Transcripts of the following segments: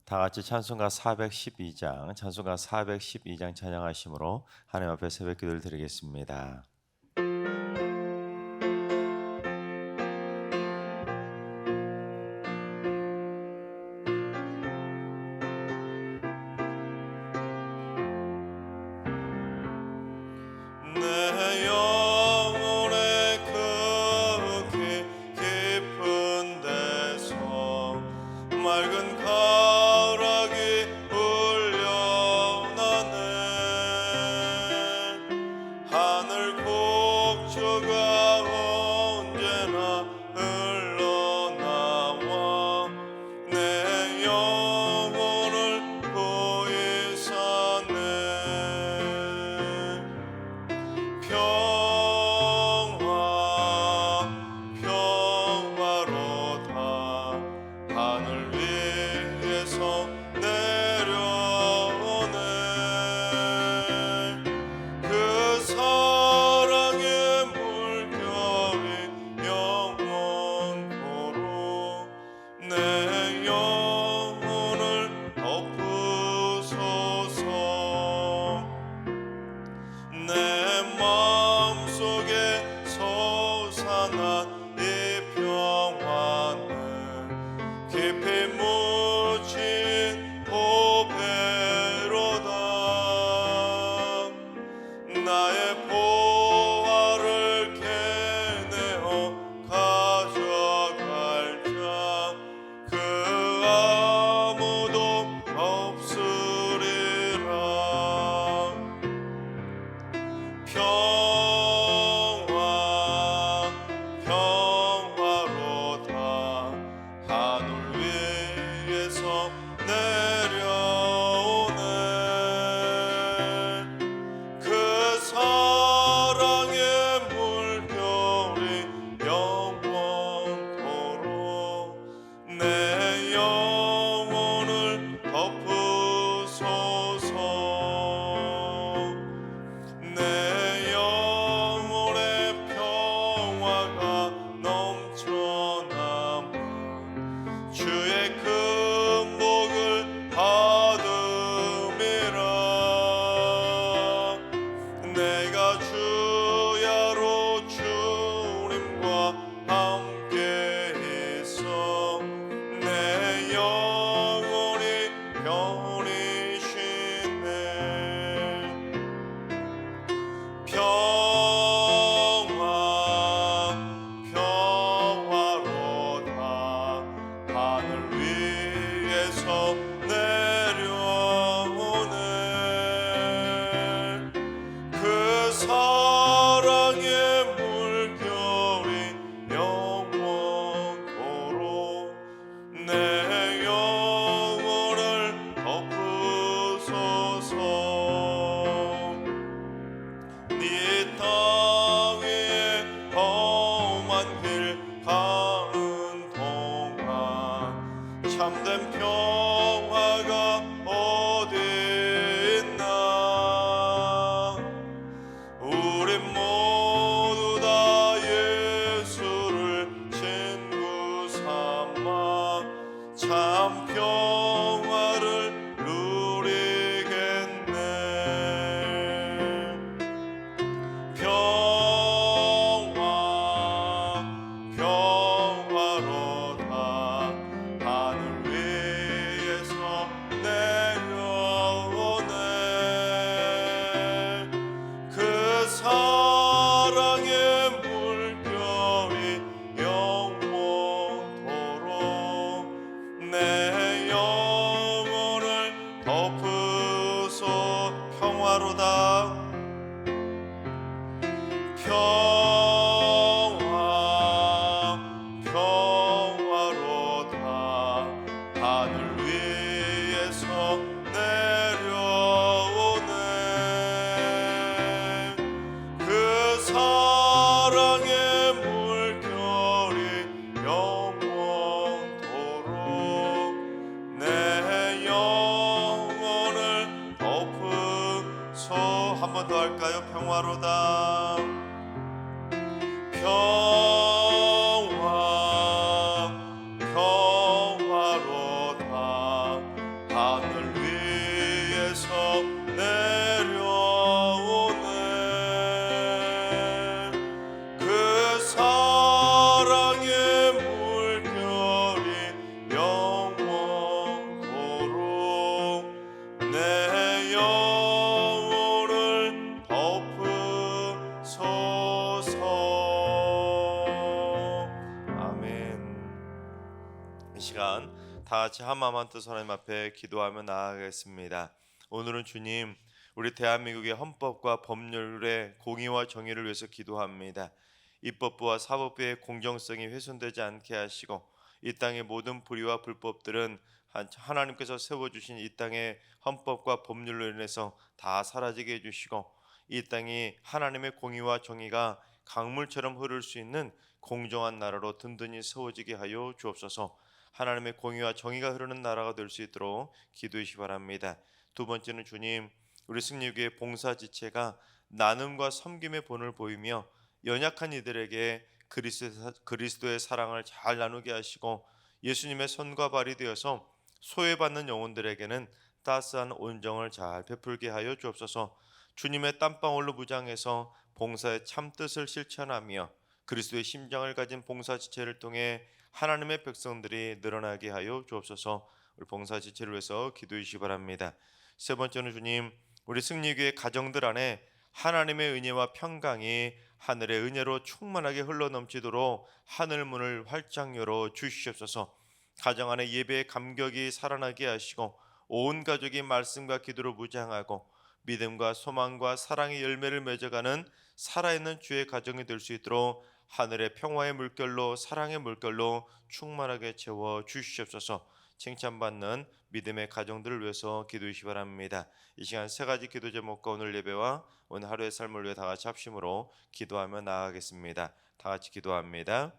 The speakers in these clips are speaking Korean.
다 같이 찬송가 412장, 찬송가 412장 찬양하심으로 하나님 앞에 새벽 기도를 드리겠습니다. 내 영혼의 그 깊은 데서 맑은 가락이 흘려나네. 하늘 곡조가 언제나 흘러나와 내 영혼을 보이사네. 평화로다 하늘 위에서 내려오네. 그 사랑의 물결이 영원토록 내 영혼을 덮으소서. 내 마음속에 솟아난 이 평화는 깊이 묻힌 보배로다. 나의 보화를 캐내어 가져갈 자 그 아무도 없으리라. 평화로다 하늘 위에서 내려오네. 그 사랑의 물결이 영원토록 내 영혼을 덮으소서. 내 영혼의 평화가 넘쳐남은 주의 금복을 받음이라. 내가 주야로 주님과 함께 있어 내 영혼이 편히 쉬네. 평화로다 하늘 위에서 내려오네. 그 사랑의 물결이 영원토록 내 영혼을 덮으소서. 네 땅 위에 험한 길 가는 동안 참된 평화가 어디 있나. 우리 모두 다 예수를 친구 삼아 참 평화를 누리겠네. 평화로다 하늘 위에서 내려오네. 그 사랑의 물결이 영원토록 내 영혼을 이 시간 다 같이 한마음 뜻 하나님 앞에 기도하며 나아가겠습니다. 오늘은 주님, 우리 대한민국의 헌법과 법률의 공의와 정의를 위해서 기도합니다. 입법부와 사법부의 공정성이 훼손되지 않게 하시고 이 땅의 모든 불의와 불법들은 하나님께서 세워주신 이 땅의 헌법과 법률로 인해서 다 사라지게 해주시고 이 땅이 하나님의 공의와 정의가 강물처럼 흐를 수 있는 공정한 나라로 든든히 세워지게 하여 주옵소서. 하나님의 공의와 정의가 흐르는 나라가 될 수 있도록 기도하시 바랍니다. 두 번째는 주님, 우리 승리교회 봉사지체가 나눔과 섬김의 본을 보이며 연약한 이들에게 그리스도의 사랑을 잘 나누게 하시고 예수님의 손과 발이 되어서 소외받는 영혼들에게는 따스한 온정을 잘 베풀게 하여 주옵소서. 주님의 땀방울로 무장해서 봉사의 참뜻을 실천하며 그리스도의 심장을 가진 봉사지체를 통해 하나님의 백성들이 늘어나게 하여 주옵소서. 우리 봉사지체를 위해서 기도해 주시기 바랍니다. 세 번째는 주님, 우리 승리교회 가정들 안에 하나님의 은혜와 평강이 하늘의 은혜로 충만하게 흘러넘치도록 하늘 문을 활짝 열어 주시옵소서. 가정 안에 예배의 감격이 살아나게 하시고 온 가족이 말씀과 기도로 무장하고 믿음과 소망과 사랑의 열매를 맺어가는 살아있는 주의 가정이 될 수 있도록 하늘의 평화의 물결로 사랑의 물결로 충만하게 채워 주시옵소서. 칭찬받는 믿음의 가정들을 위해서 기도하시 바랍니다. 이 시간 세 가지 기도 제목과 오늘 예배와 오늘 하루의 삶을 위해 다 같이 합심으로 기도하며 나아가겠습니다. 다 같이 기도합니다.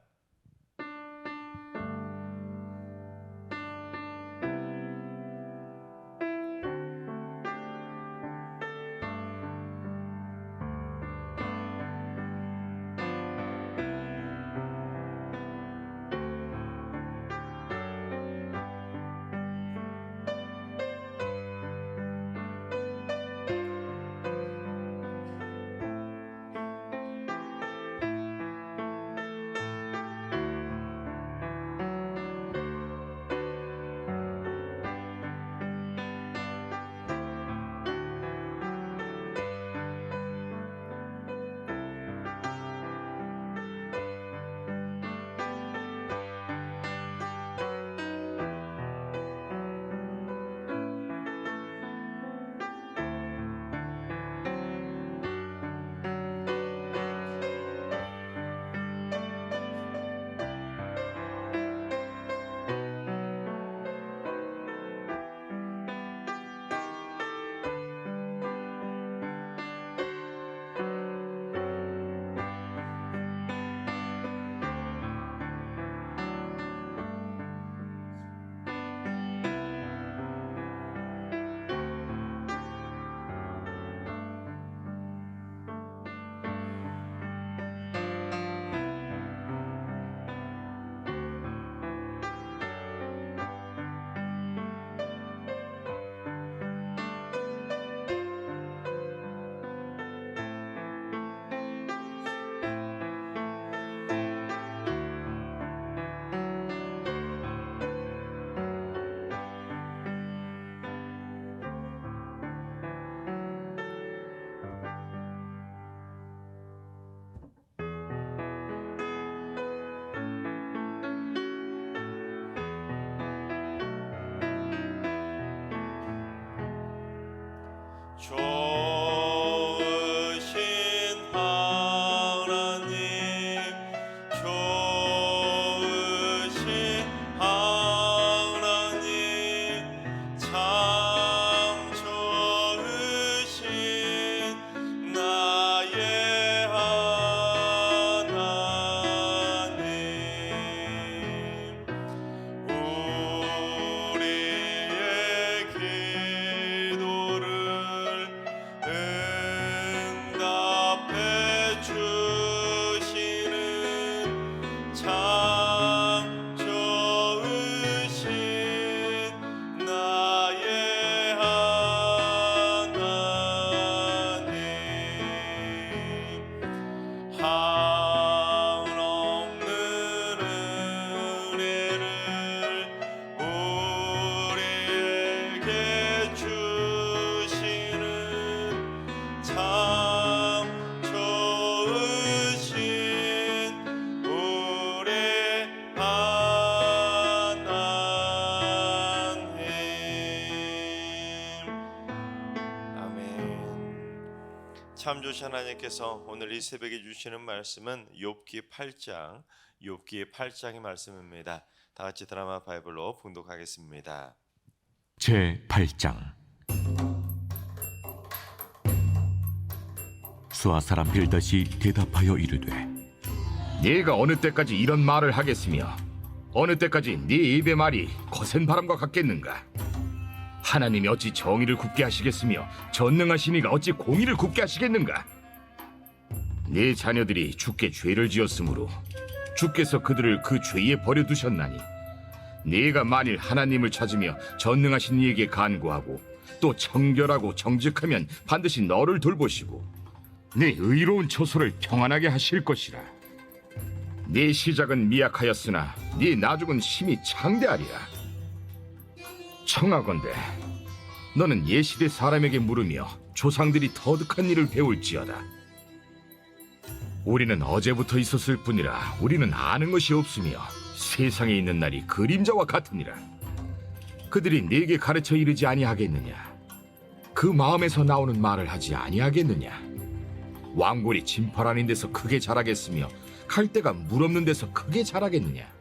참 좋으신 하나님께서 오늘 이 새벽에 주시는 말씀은 욥기 8장의 말씀입니다. 다 같이 드라마 바이블로 봉독하겠습니다. 제 8장. 수아 사람 빌닷이 대답하여 이르되 네가 어느 때까지 이런 말을 하겠으며 어느 때까지 네 입의 말이 거센 바람과 같겠는가? 하나님이 어찌 정의를 굽게 하시겠으며 전능하신 이가 어찌 공의를 굽게 하시겠는가? 네 자녀들이 주께 죄를 지었으므로 주께서 그들을 그 죄에 버려두셨나니 네가 만일 하나님을 찾으며 전능하신 이에게 간구하고 또 청결하고 정직하면 반드시 너를 돌보시고 네 의로운 처소를 평안하게 하실 것이라. 네 시작은 미약하였으나 네 나중은 심히 창대하리라. 청하건대 너는 예시대 사람에게 물으며 조상들이 터득한 일을 배울지어다. 우리는 어제부터 있었을 뿐이라 우리는 아는 것이 없으며 세상에 있는 날이 그림자와 같으니라. 그들이 네게 가르쳐 이르지 아니하겠느냐? 그 마음에서 나오는 말을 하지 아니하겠느냐? 왕골이 진펄 아닌 데서 크게 자라겠으며 칼대가 물 없는 데서 크게 자라겠느냐?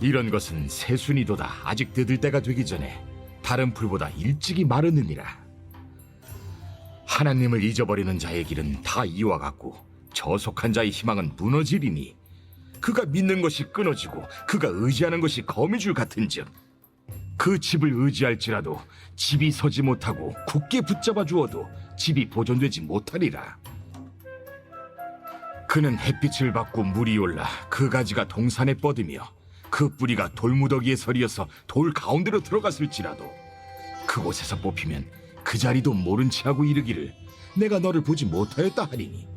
이런 것은 새순이도다 아직 뜯을 때가 되기 전에 다른 풀보다 일찍이 마르느니라. 하나님을 잊어버리는 자의 길은 다 이와 같고 저속한 자의 희망은 무너지리니 그가 믿는 것이 끊어지고 그가 의지하는 것이 거미줄 같은즉 그 집을 의지할지라도 집이 서지 못하고 굳게 붙잡아 주어도 집이 보존되지 못하리라. 그는 햇빛을 받고 물이 올라 그 가지가 동산에 뻗으며 그 뿌리가 돌무더기에 서리어서 돌 가운데로 들어갔을지라도 그곳에서 뽑히면 그 자리도 모른 채 하고 이르기를 내가 너를 보지 못하였다 하리니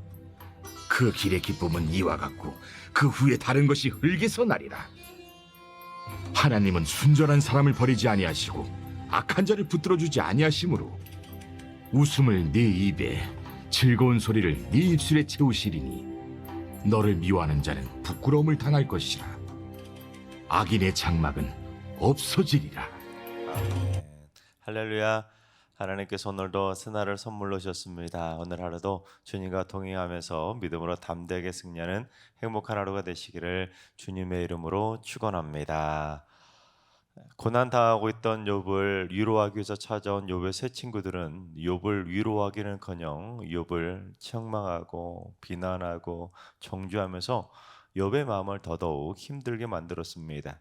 그 길의 기쁨은 이와 같고 그 후에 다른 것이 흙에서 나리라. 하나님은 순전한 사람을 버리지 아니하시고 악한 자를 붙들어주지 아니하심으로 웃음을 네 입에 즐거운 소리를 네 입술에 채우시리니 너를 미워하는 자는 부끄러움을 당할 것이라. 악인의 장막은 없어지리라. 아멘. 할렐루야. 하나님께서 오늘도 새날을 선물로 주셨습니다. 오늘 하루도 주님과 동행하면서 믿음으로 담대하게 승리하는 행복한 하루가 되시기를 주님의 이름으로 축원합니다. 고난 당하고 있던 욥을 위로하기 위해서 찾아온 욥의 세 친구들은 욥을 위로하기는커녕 욥을 책망하고 비난하고 정죄하면서 욥의 마음을 더더욱 힘들게 만들었습니다.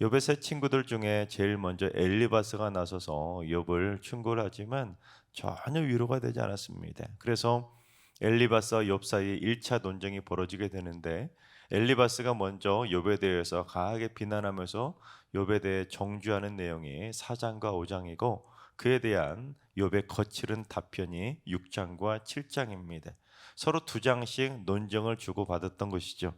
욥의 세 친구들 중에 제일 먼저 엘리바스가 나서서 욥을 충고를 하지만 전혀 위로가 되지 않았습니다. 그래서 엘리바스와 욥 사이에 1차 논쟁이 벌어지게 되는데 엘리바스가 먼저 욥에 대해서 강하게 비난하면서 욥에 대해 정죄하는 내용이 4장과 5장이고 그에 대한 욥의 거칠은 답변이 6장과 7장입니다. 서로 2장씩 논쟁을 주고받았던 것이죠.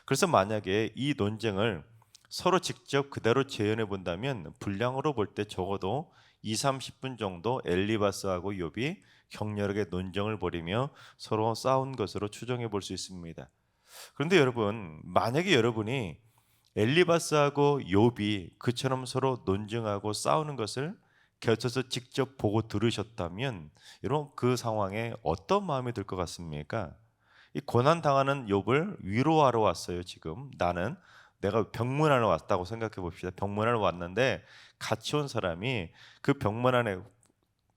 그래서 만약에 이 논쟁을 서로 직접 그대로 재현해 본다면 분량으로 볼 때 적어도 20-30분 정도 엘리바스하고 욥이 격렬하게 논쟁을 벌이며 서로 싸운 것으로 추정해 볼 수 있습니다. 그런데 여러분, 만약에 여러분이 엘리바스하고 욥이 그처럼 서로 논쟁하고 싸우는 것을 곁에서 직접 보고 들으셨다면 여러분 그 상황에 어떤 마음이 들 것 같습니까? 이 고난 당하는 욥을 위로하러 왔어요. 지금 나는 내가 병문안에 왔다고 생각해 봅시다. 병문안에 왔는데 같이 온 사람이 그 병문 안에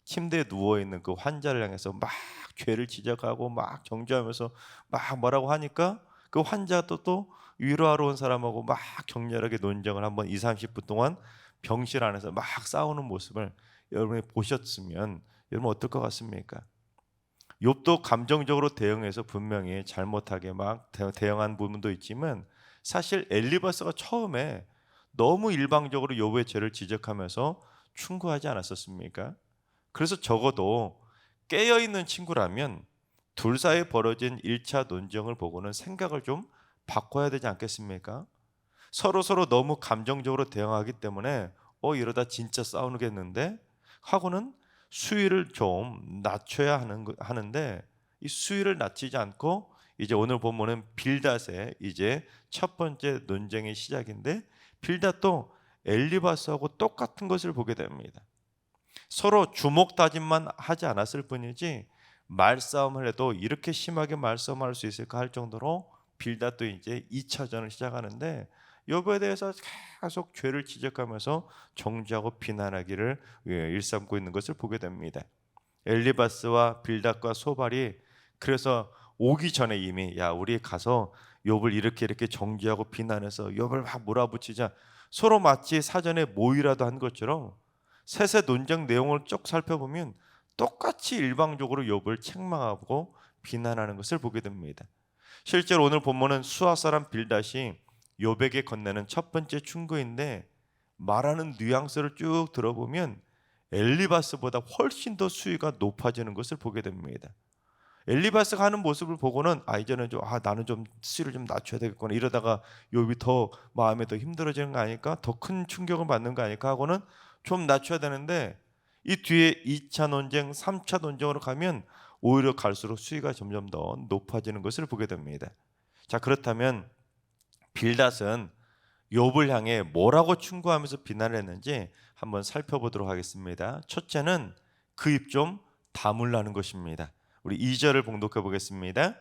침대에 누워 있는 그 환자를 향해서 막 죄를 지적하고 막 정죄하면서 막 뭐라고 하니까 그 환자도 또 위로하러 온 사람하고 막 격렬하게 논쟁을 한번 20-30분 동안 병실 안에서 막 싸우는 모습을 여러분이 보셨으면 여러분 어떨 것 같습니까? 욥도 감정적으로 대응해서 분명히 잘못하게 막 대응한 부분도 있지만 사실 엘리바스가 처음에 너무 일방적으로 욥의 죄를 지적하면서 충고하지 않았었습니까? 그래서 적어도 깨어있는 친구라면 둘 사이에 벌어진 1차 논쟁을 보고는 생각을 좀 바꿔야 되지 않겠습니까? 서로 너무 감정적으로 대응하기 때문에 이러다 진짜 싸우겠는데 하고는 수위를 좀 낮춰야 하는데 이 수위를 낮추지 않고 이제 오늘 본문은 빌닷의 이제 첫 번째 논쟁의 시작인데 빌닷도 엘리바스하고 똑같은 것을 보게 됩니다. 서로 주먹 다짐만 하지 않았을 뿐이지 말싸움을 해도 이렇게 심하게 말싸움할 수 있을까 할 정도로 빌닷도 이제 2차전을 시작하는데 욥에 대해서 계속 죄를 지적하면서 정죄하고 비난하기를 일삼고 있는 것을 보게 됩니다. 엘리바스와 빌닷과 소발이 그래서 오기 전에 이미 야 우리 가서 욥을 이렇게 정죄하고 비난해서 욥을 막 몰아붙이자, 서로 마치 사전에 모의라도 한 것처럼 셋의 논쟁 내용을 쭉 살펴보면 똑같이 일방적으로 욥을 책망하고 비난하는 것을 보게 됩니다. 실제로 오늘 본문은 수아 사람 빌닷이 욥에게 건네는 첫 번째 충고인데 말하는 뉘앙스를 쭉 들어보면 엘리바스보다 훨씬 더 수위가 높아지는 것을 보게 됩니다. 엘리바스가 하는 모습을 보고는 이제는 나는 좀 수위를 좀 낮춰야 되겠구나, 이러다가 욥이 더 마음에 더 힘들어지는 거 아닐까, 더 큰 충격을 받는 거 아닐까 하고는 좀 낮춰야 되는데 이 뒤에 2차 논쟁, 3차 논쟁으로 가면 오히려 갈수록 수위가 점점 더 높아지는 것을 보게 됩니다. 자, 그렇다면 빌닷은 욥을 향해 뭐라고 충고하면서 비난을 했는지 한번 살펴보도록 하겠습니다. 첫째는 그 입 좀 다물라는 것입니다. 우리 2절을 봉독해 보겠습니다.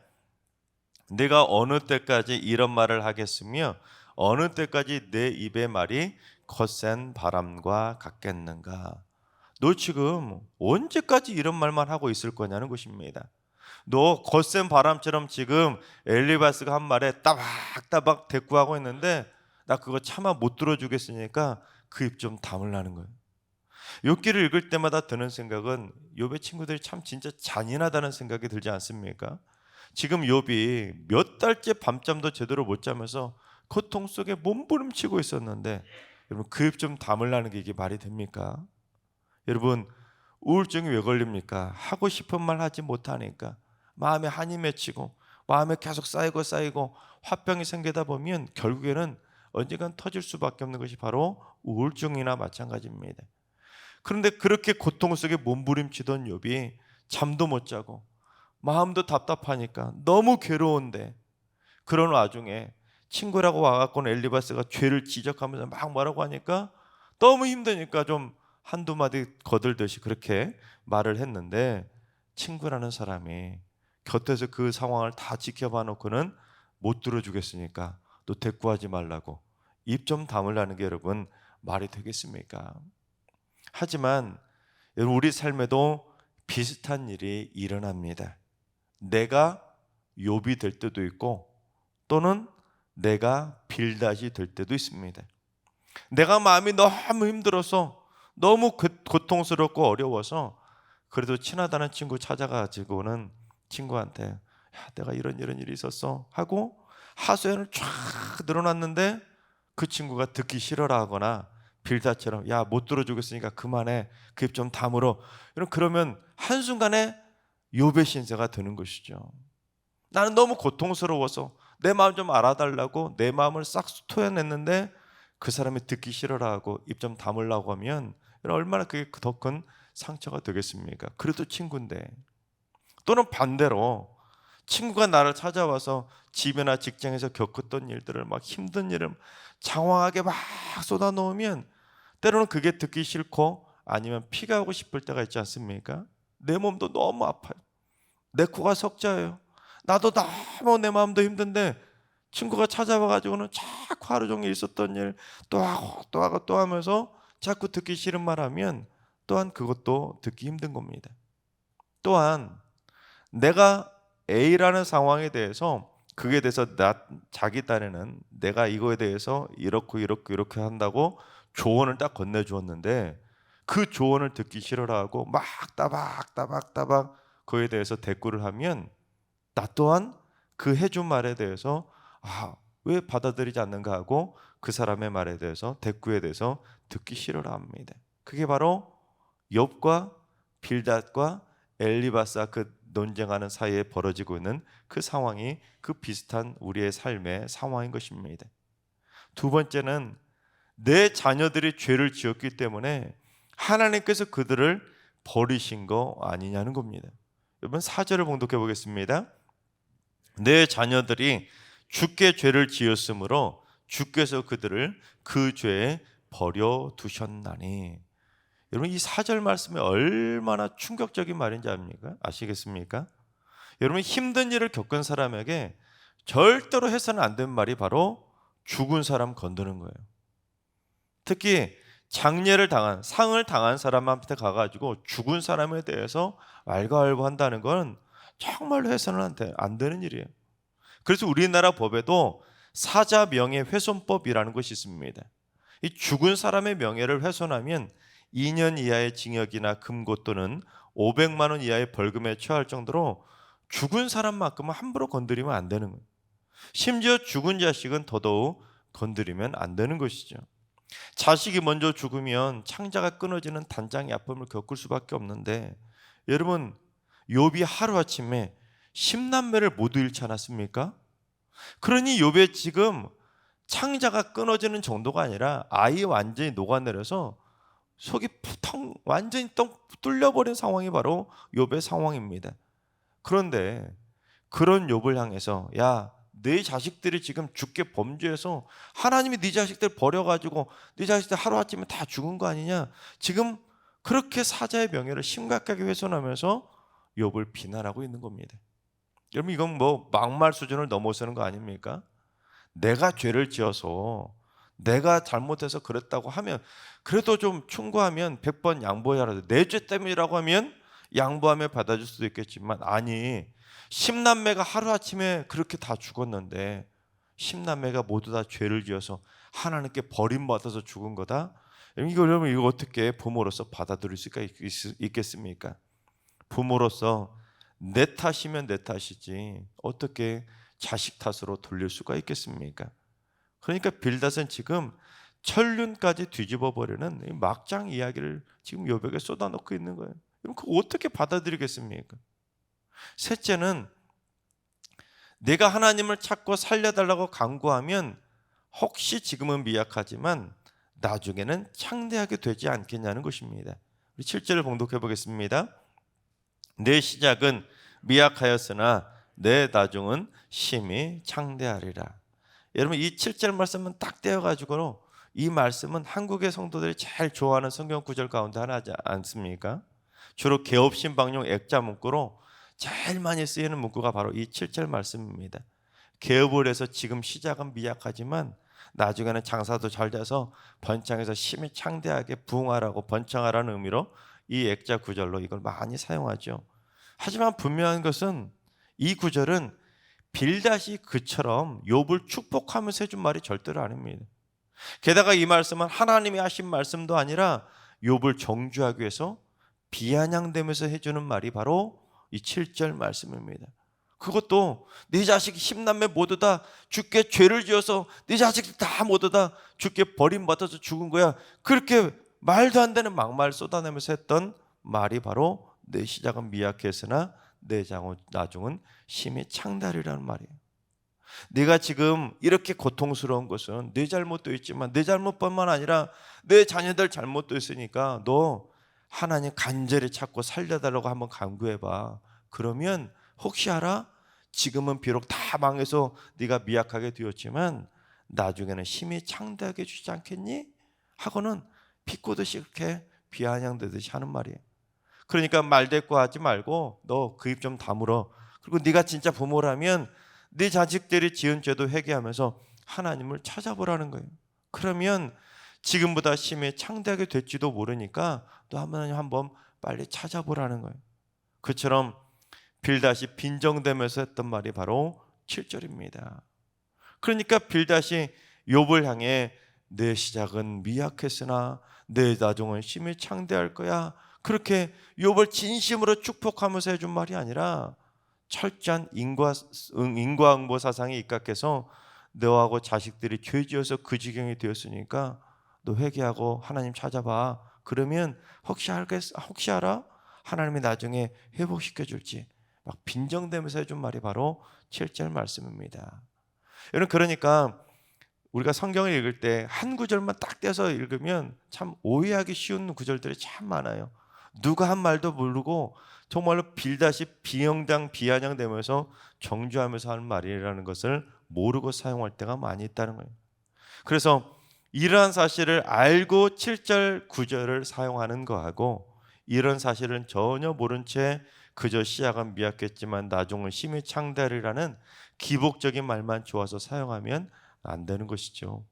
내가 어느 때까지 이런 말을 하겠으며 어느 때까지 내 입의 말이 거센 바람과 같겠는가? 너 지금 언제까지 이런 말만 하고 있을 거냐는 것입니다. 너 거센 바람처럼 지금 엘리바스가 한 말에 따박따박 대꾸하고 있는데 나 그거 차마 못 들어주겠으니까 그 입 좀 다물라는 거예요. 욥기를 읽을 때마다 드는 생각은 욥의 친구들이 참 진짜 잔인하다는 생각이 들지 않습니까? 지금 욥이 몇 달째 밤잠도 제대로 못 자면서 고통 속에 몸부림치고 있었는데 여러분 그 입 좀 다물라는 게 이게 말이 됩니까? 여러분 우울증이 왜 걸립니까? 하고 싶은 말 하지 못하니까 마음에 한이 맺히고 마음에 계속 쌓이고 화병이 생기다 보면 결국에는 언젠간 터질 수밖에 없는 것이 바로 우울증이나 마찬가지입니다. 그런데 그렇게 고통 속에 몸부림치던 욥이 잠도 못 자고 마음도 답답하니까 너무 괴로운데 그런 와중에 친구라고 와갖고는 엘리바스가 죄를 지적하면서 막 뭐라고 하니까 너무 힘드니까 좀 한두 마디 거들듯이 그렇게 말을 했는데 친구라는 사람이 곁에서 그 상황을 다 지켜봐 놓고는 못 들어주겠으니까 너 대꾸하지 말라고 입 좀 다물라는 게 여러분 말이 되겠습니까? 하지만 우리 삶에도 비슷한 일이 일어납니다. 내가 욥이 될 때도 있고 또는 내가 빌닷이 될 때도 있습니다. 내가 마음이 너무 힘들어서 너무 고통스럽고 어려워서 그래도 친하다는 친구 찾아가지고는 친구한테 야 내가 이런 일이 있었어 하고 하소연을 쫙 늘어놨는데 그 친구가 듣기 싫어라 하거나 빌닷처럼 야 못 들어주겠으니까 그만해 그 입 좀 다물어, 그러면 한순간에 욥의 신세가 되는 것이죠. 나는 너무 고통스러워서 내 마음 좀 알아달라고 내 마음을 싹 토해냈는데 그 사람이 듣기 싫어라 하고 입 좀 다물라고 하면 얼마나 그게 더 큰 상처가 되겠습니까? 그래도 친구인데. 또는 반대로 친구가 나를 찾아와서 집이나 직장에서 겪었던 일들을 막 힘든 일을 장황하게 막 쏟아놓으면 때로는 그게 듣기 싫고 아니면 피가 하고 싶을 때가 있지 않습니까? 내 몸도 너무 아파요. 내 코가 석자예요. 나도 너무 내 마음도 힘든데 친구가 찾아와가지고는 자꾸 하루 종일 있었던 일 또 하고 또 하면서 자꾸 듣기 싫은 말 하면 또한 그것도 듣기 힘든 겁니다. 또한 내가 A라는 상황에 대해서 그에 대해서 자기 딴에는 내가 이거에 대해서 이렇게 한다고 조언을 딱 건네주었는데 그 조언을 듣기 싫어라 하고 막 따박 그에 대해서 대꾸를 하면 나 또한 그 해준 말에 대해서 왜 받아들이지 않는가 하고 그 사람의 말에 대해서 대꾸에 대해서 듣기 싫어라 합니다. 그게 바로 욥과 빌닷과 엘리바스가 그 논쟁하는 사이에 벌어지고 있는 그 상황이 그 비슷한 우리의 삶의 상황인 것입니다. 두 번째는 내 자녀들이 죄를 지었기 때문에 하나님께서 그들을 버리신 거 아니냐는 겁니다. 여러분 4절을 봉독해 보겠습니다. 내 자녀들이 주께 죄를 지었으므로 주께서 그들을 그 죄에 버려두셨나니. 여러분 이 4절 말씀이 얼마나 충격적인 말인지 아시겠습니까? 여러분 힘든 일을 겪은 사람에게 절대로 해서는 안 되는 말이 바로 죽은 사람 건드는 거예요. 특히 장례를 당한, 상을 당한 사람한테 가가지고 죽은 사람에 대해서 왈가왈부한다는 건 정말로 해서는 안 되는 일이에요. 그래서 우리나라 법에도 사자 명예 훼손법이라는 것이 있습니다. 이 죽은 사람의 명예를 훼손하면 2년 이하의 징역이나 금고 또는 500만 원 이하의 벌금에 처할 정도로 죽은 사람만큼은 함부로 건드리면 안 되는 거예요. 심지어 죽은 자식은 더더욱 건드리면 안 되는 것이죠. 자식이 먼저 죽으면 창자가 끊어지는 단장의 아픔을 겪을 수밖에 없는데, 여러분 욥이 하루아침에 10남매를 모두 잃지 않았습니까? 그러니 욥의 지금 창자가 끊어지는 정도가 아니라 아이 완전히 녹아내려서 속이 텅 완전히 뚫려버린 상황이 바로 욥의 상황입니다. 그런데 그런 욥을 향해서 야, 네 자식들이 지금 죽게 범죄해서 하나님이 네 자식들 버려가지고 네 자식들 하루아침에 다 죽은 거 아니냐, 지금 그렇게 사자의 명예를 심각하게 훼손하면서 욥을 비난하고 있는 겁니다. 여러분 이건 뭐 막말 수준을 넘어서는 거 아닙니까? 내가 죄를 지어서 내가 잘못해서 그랬다고 하면 그래도 좀 충고하면 100번 양보해야 내 죄 때문이라고 하면 양보하며 받아줄 수도 있겠지만, 아니 10남매가 하루아침에 그렇게 다 죽었는데 10남매가 모두 다 죄를 지어서 하나님께 버림받아서 죽은 거다? 여러분 이거 어떻게 부모로서 받아들일 수가 있겠습니까? 부모로서 내 탓이면 내 탓이지 어떻게 자식 탓으로 돌릴 수가 있겠습니까? 그러니까 빌닷은 지금 천륜까지 뒤집어 버리는 막장 이야기를 지금 욥에게 쏟아놓고 있는 거예요. 그럼 그거 어떻게 받아들이겠습니까? 셋째는 내가 하나님을 찾고 살려달라고 간구하면 혹시 지금은 미약하지만 나중에는 창대하게 되지 않겠냐는 것입니다. 우리 7절을 봉독해 보겠습니다. 내 시작은 미약하였으나 내 나중은 심히 창대하리라. 여러분 이 7절 말씀은 딱 떼어가지고 이 말씀은 한국의 성도들이 제일 좋아하는 성경 구절 가운데 하나지 않습니까? 주로 개업신방용 액자 문구로 제일 많이 쓰이는 문구가 바로 이 7절 말씀입니다. 개업을 해서 지금 시작은 미약하지만 나중에는 장사도 잘 돼서 번창해서 심히 창대하게 부흥하라고 번창하라는 의미로 이 액자 구절로 이걸 많이 사용하죠. 하지만 분명한 것은 이 구절은 빌닷이 그처럼 욥을 축복하면서 해준 말이 절대로 아닙니다. 게다가 이 말씀은 하나님이 하신 말씀도 아니라 욥을 정죄하기 위해서 비아냥대면서 해주는 말이 바로 이 7절 말씀입니다. 그것도 네 자식 10남매 모두 다 죽게 죄를 지어서 네 자식들 다 모두 다 죽게 버림받아서 죽은 거야, 그렇게 말도 안 되는 막말 쏟아내면서 했던 말이 바로 내 시작은 미약했으나 내 나중은 심히 창대하리라는 말이에요. 네가 지금 이렇게 고통스러운 것은 네 잘못도 있지만 내 잘못뿐만 아니라 내 자녀들 잘못도 있으니까 너 하나님 간절히 찾고 살려달라고 한번 간구해봐. 그러면 혹시 알아? 지금은 비록 다 망해서 네가 미약하게 되었지만 나중에는 심히 창대하게 주지 않겠니? 하고는 비꼬듯이 이렇게 비아냥대듯이 하는 말이에요. 그러니까 말대꾸하지 말고 너 그 입 좀 다물어. 그리고 네가 진짜 부모라면 네 자식들이 지은 죄도 회개하면서 하나님을 찾아보라는 거예요. 그러면 지금보다 심히 창대하게 될지도 모르니까 또 하나님 한번 빨리 찾아보라는 거예요. 그처럼 빌닷이 빈정대면서 했던 말이 바로 7절입니다. 그러니까 빌닷이 욥을 향해 내 시작은 미약했으나 내 나중은 심히 창대할 거야, 그렇게 욥을 진심으로 축복하면서 해준 말이 아니라 철저한 인과응보 사상에 입각해서 너하고 자식들이 죄지어서 그 지경이 되었으니까 너 회개하고 하나님 찾아봐. 그러면 혹시 알아? 하나님이 나중에 회복시켜줄지 막 빈정대면서 해준 말이 바로 7절 말씀입니다. 여러분 그러니까 우리가 성경을 읽을 때 한 구절만 딱 떼서 읽으면 참 오해하기 쉬운 구절들이 참 많아요. 누가 한 말도 모르고 정말로 빌닷이 비아냥대면서 정죄하면서 하는 말이라는 것을 모르고 사용할 때가 많이 있다는 거예요. 그래서 이러한 사실을 알고 7절 9절을 사용하는 거하고 이런 사실은 전혀 모른 채 그저 시작은 미약했지만 나중은 심히 창대하리라는 기복적인 말만 좋아서 사용하면 안 되는 것이죠.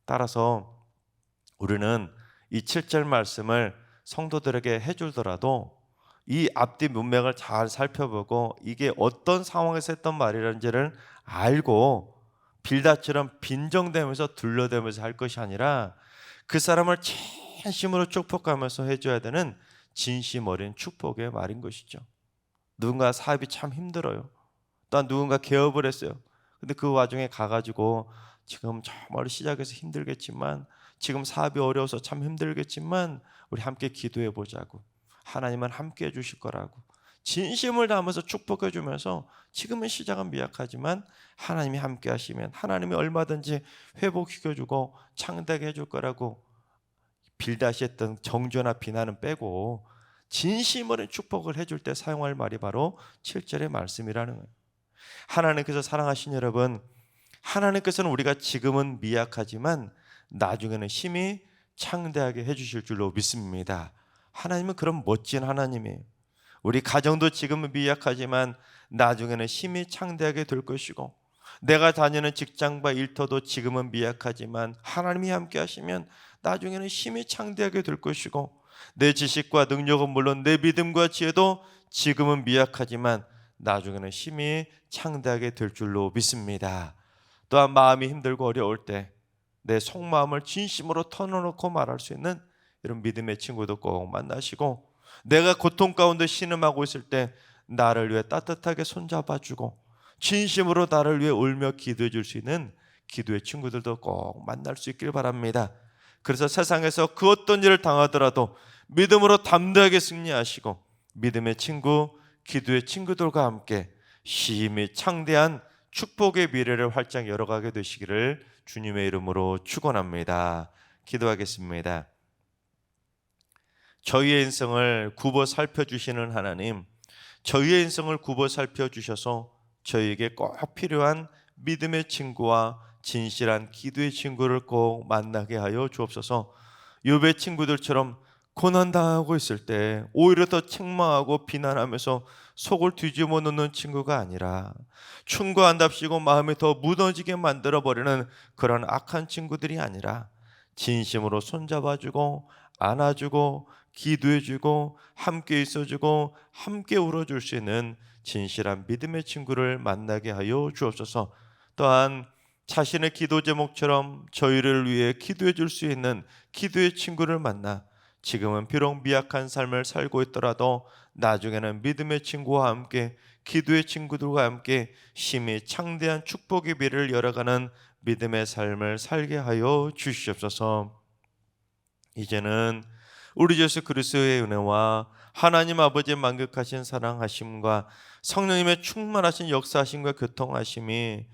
따라서 우리는 이 7절 말씀을 성도들에게 해주더라도 이 앞뒤 문맥을 잘 살펴보고 이게 어떤 상황에서 했던 말이라는지를 알고 빌닷처럼 빈정대면서 둘러대면서 할 것이 아니라 그 사람을 진심으로 축복하면서 해줘야 되는 진심 어린 축복의 말인 것이죠. 누군가 사업이 참 힘들어요. 또한 누군가 개업을 했어요. 근데 그 와중에 가가지고 지금 정말 시작해서 힘들겠지만 지금 사업이 어려워서 참 힘들겠지만 우리 함께 기도해 보자고, 하나님은 함께 해주실 거라고 진심을 담아서 축복해 주면서 지금은 시작은 미약하지만 하나님이 함께 하시면 하나님이 얼마든지 회복시켜주고 창대하게 해줄 거라고 빌닷이 했던 정죄나 비난은 빼고 진심으로 축복을 해줄 때 사용할 말이 바로 7절의 말씀이라는 거예요. 하나님께서 사랑하신 여러분, 하나님께서는 우리가 지금은 미약하지만 나중에는 심히 창대하게 해주실 줄로 믿습니다. 하나님은 그런 멋진 하나님이에요. 우리 가정도 지금은 미약하지만 나중에는 심히 창대하게 될 것이고, 내가 다니는 직장과 일터도 지금은 미약하지만 하나님이 함께 하시면 나중에는 심히 창대하게 될 것이고, 내 지식과 능력은 물론 내 믿음과 지혜도 지금은 미약하지만 나중에는 심히 창대하게 될 줄로 믿습니다. 또한 마음이 힘들고 어려울 때 내 속마음을 진심으로 털어놓고 말할 수 있는 이런 믿음의 친구도 꼭 만나시고, 내가 고통 가운데 신음하고 있을 때 나를 위해 따뜻하게 손잡아주고 진심으로 나를 위해 울며 기도해 줄 수 있는 기도의 친구들도 꼭 만날 수 있길 바랍니다. 그래서 세상에서 그 어떤 일을 당하더라도 믿음으로 담대하게 승리하시고 믿음의 친구, 기도의 친구들과 함께 심히 창대한 축복의 미래를 활짝 열어가게 되시기를 주님의 이름으로 축원합니다. 기도하겠습니다. 저희의 인생을 굽어 살펴주시는 하나님, 저희의 인생을 굽어 살펴주셔서 저희에게 꼭 필요한 믿음의 친구와 진실한 기도의 친구를 꼭 만나게 하여 주옵소서. 욥의 친구들처럼 고난당하고 있을 때 오히려 더 책망하고 비난하면서 속을 뒤집어 놓는 친구가 아니라 충고한답시고 마음이 더 무너지게 만들어버리는 그런 악한 친구들이 아니라 진심으로 손잡아주고 안아주고 기도해주고 함께 있어주고 함께 울어줄 수 있는 진실한 믿음의 친구를 만나게 하여 주옵소서. 또한 자신의 기도 제목처럼 저희를 위해 기도해 줄 수 있는 기도의 친구를 만나 지금은 비록 미약한 삶을 살고 있더라도 나중에는 믿음의 친구와 함께 기도의 친구들과 함께 심히 창대한 축복의 미래를 열어가는 믿음의 삶을 살게 하여 주시옵소서. 이제는 우리 예수 그리스도의 은혜와 하나님 아버지의 만극하신 사랑하심과 성령님의 충만하신 역사하심과 교통하심이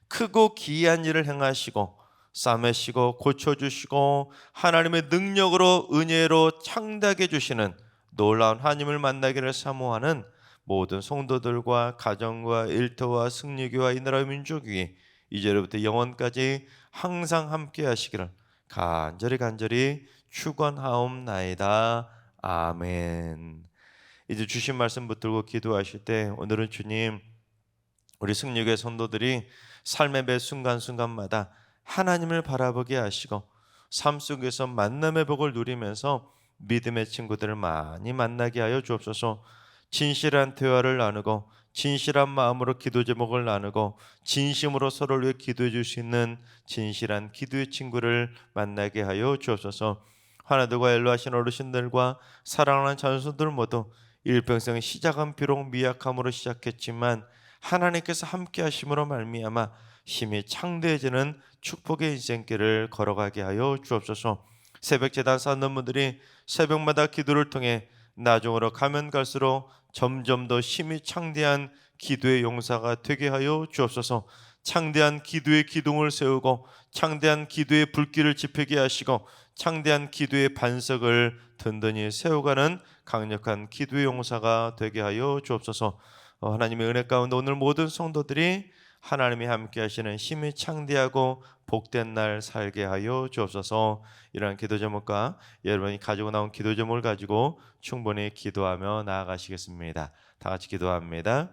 크고 기이한 일을 행하시고 싸매시고 고쳐주시고 하나님의 능력으로 은혜로 창대하게 주시는 놀라운 하나님을 만나기를 사모하는 모든 성도들과 가정과 일터와 승리교와 이 나라 민족이 이제로부터 영원까지 항상 함께 하시기를 간절히 축원하옵나이다. 아멘. 이제 주신 말씀 붙들고 기도하실 때 오늘은 주님, 우리 승리교회 성도들이 삶의 매 순간순간마다 하나님을 바라보게 하시고 삶 속에서 만남의 복을 누리면서 믿음의 친구들을 많이 만나게 하여 주옵소서. 진실한 대화를 나누고 진실한 마음으로 기도 제목을 나누고 진심으로 서로를 위해 기도해 줄 수 있는 진실한 기도의 친구를 만나게 하여 주옵소서. 하나님과 연로하신 어르신들과 사랑하는 자손들 모두 일평생 시작은 비록 미약함으로 시작했지만 하나님께서 함께 하심으로 말미암아 힘이 창대해지는 축복의 인생길을 걸어가게 하여 주옵소서. 새벽 제단 쌓는 분들이 새벽마다 기도를 통해 나중으로 가면 갈수록 점점 더 힘이 창대한 기도의 용사가 되게 하여 주옵소서. 창대한 기도의 기둥을 세우고 창대한 기도의 불길을 지피게 하시고 창대한 기도의 반석을 든든히 세워가는 강력한 기도의 용사가 되게 하여 주옵소서. 하나님의 은혜 가운데 오늘 모든 성도들이 하나님이 함께 하시는 힘이 창대하고 복된 날 살게 하여 주옵소서. 이러한 기도 제목과 여러분이 가지고 나온 기도 제목을 가지고 충분히 기도하며 나아가시겠습니다. 다 같이 기도합니다.